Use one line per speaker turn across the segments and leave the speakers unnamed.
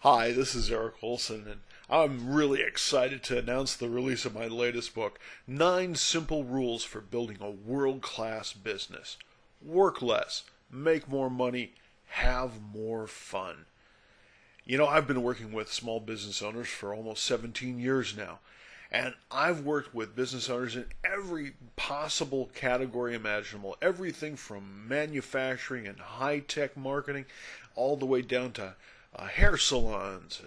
Hi, this is Eric Olson, and I'm really excited to announce the release of my latest book, 9 Simple Rules for Building a World-Class Business. Work less, make more money, have more fun. I've been working with small business owners for almost 17 years now, and I've worked with business owners in every possible category imaginable, everything from manufacturing and high-tech marketing all the way down to hair salons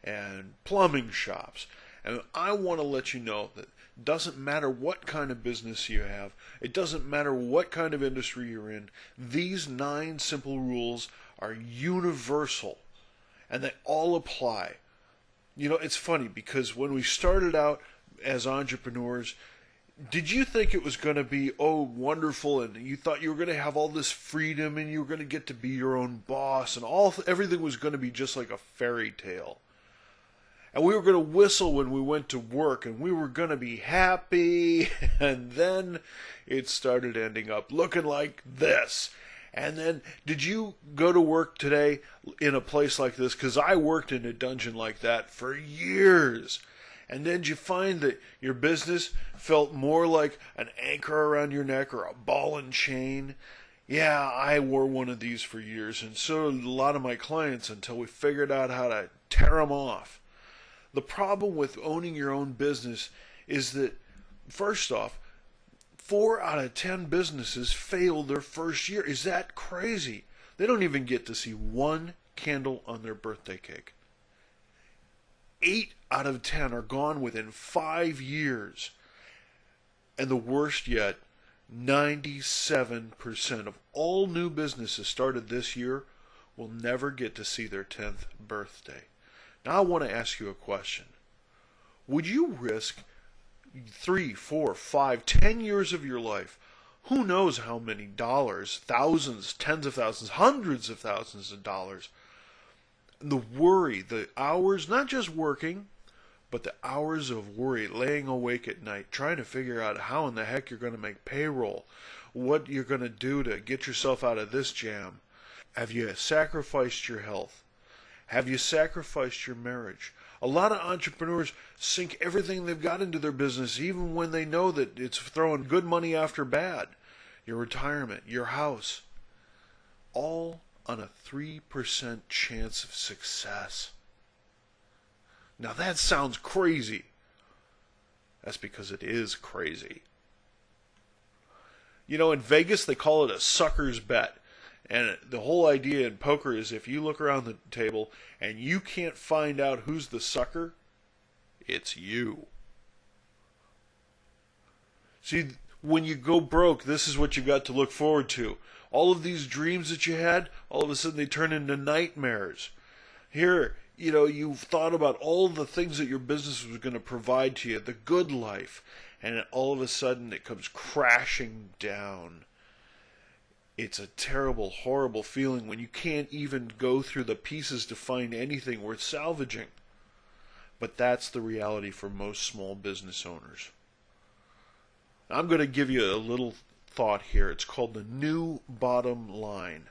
and plumbing shops. And I want to let you know that it doesn't matter what kind of business you have, it doesn't matter what kind of industry you're in, these 9 simple rules are universal and they all apply. It's funny because when we started out as entrepreneurs, did you think it was going to be, wonderful, and you thought you were going to have all this freedom and you were going to get to be your own boss and everything was going to be just like a fairy tale? And we were going to whistle when we went to work and we were going to be happy, and then it started ending up looking like this. And then, did you go to work today in a place like this? Because I worked in a dungeon like that for years. And then you find that your business felt more like an anchor around your neck or a ball and chain. Yeah, I wore one of these for years, and so did a lot of my clients until we figured out how to tear them off. The problem with owning your own business is that, first off, 4 out of 10 businesses failed their first year. Is that crazy? They don't even get to see one candle on their birthday cake. 8 out of 10 are gone within 5 years. And the worst yet, 97% of all new businesses started this year will never get to see their 10th birthday. Now I want to ask you a question. Would you risk 3, 4, 5, 10 years of your life, who knows how many dollars, thousands, tens of thousands, hundreds of thousands of dollars, the worry, the hours, not just working, but the hours of worry, laying awake at night, trying to figure out how in the heck you're going to make payroll, what you're going to do to get yourself out of this jam? Have you sacrificed your health? Have you sacrificed your marriage? A lot of entrepreneurs sink everything they've got into their business, even when they know that it's throwing good money after bad. Your retirement, your house, all on a 3% chance of success. Now that sounds crazy. That's because it is crazy. In Vegas they call it a sucker's bet. And the whole idea in poker is if you look around the table and you can't find out who's the sucker, it's you. See, when you go broke, this is what you got to look forward to. All of these dreams that you had, all of a sudden they turn into nightmares. Here, you've thought about all the things that your business was going to provide to you, the good life, and all of a sudden it comes crashing down. It's a terrible, horrible feeling when you can't even go through the pieces to find anything worth salvaging. But that's the reality for most small business owners. I'm going to give you a little thought here. It's called the new bottom line.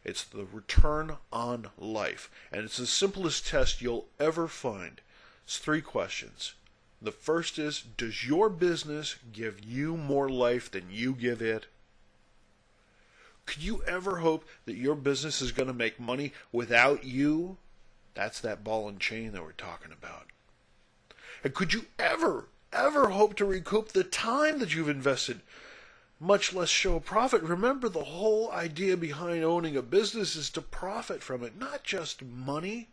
It's the return on life. And it's the simplest test you'll ever find. It's 3 questions. The first is, does your business give you more life than you give it? Could you ever hope that your business is going to make money without you? That's that ball and chain that we're talking about. And could you ever hope to recoup the time that you've invested, much less show a profit? Remember, the whole idea behind owning a business is to profit from it, not just money,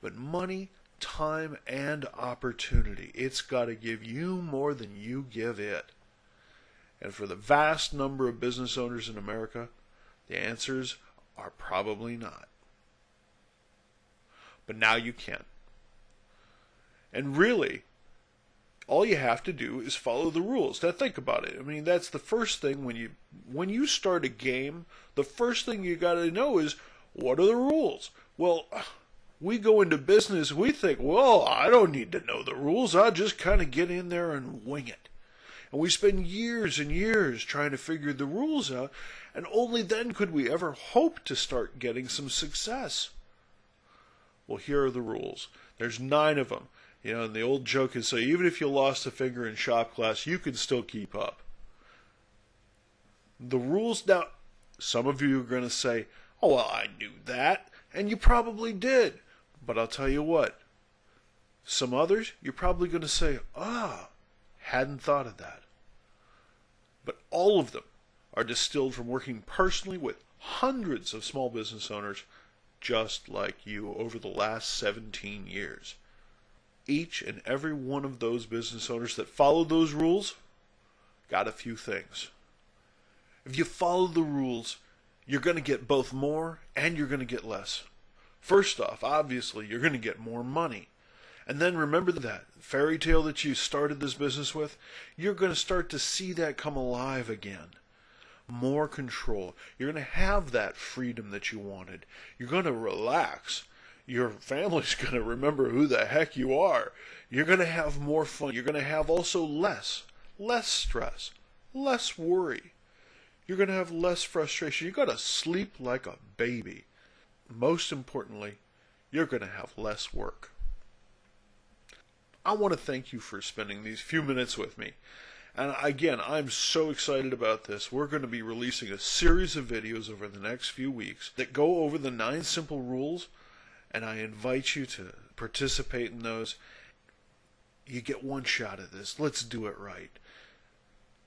but money, time, and opportunity. It's got to give you more than you give it. And for the vast number of business owners in America, the answers are probably not. But now you can. And really, all you have to do is follow the rules. Now think about it. I mean, that's the first thing when you start a game, the first thing you got to know is, what are the rules? Well, we go into business, we think, well, I don't need to know the rules. I'll just kind of get in there and wing it. And we spend years and years trying to figure the rules out, and only then could we ever hope to start getting some success. Well, here are the rules. There's 9 of them. And the old joke is, so even if you lost a finger in shop class, you can still keep up. The rules, now, some of you are going to say, oh, well, I knew that, and you probably did. But I'll tell you what, some others, you're probably going to say, hadn't thought of that. But all of them are distilled from working personally with hundreds of small business owners just like you over the last 17 years. Each and every one of those business owners that followed those rules got a few things. If you follow the rules, you're going to get both more and you're going to get less. First off, obviously, you're going to get more money. And then remember that fairy tale that you started this business with, you're going to start to see that come alive again. More control. You're going to have that freedom that you wanted. You're going to relax. Your family's going to remember who the heck you are. You're going to have more fun. You're going to have also less stress, less worry. You're going to have less frustration. You're going to sleep like a baby. Most importantly, you're going to have less work. I want to thank you for spending these few minutes with me. And again, I'm so excited about this. We're going to be releasing a series of videos over the next few weeks that go over the 9 simple rules, and I invite you to participate in those. You get one shot at this. Let's do it right.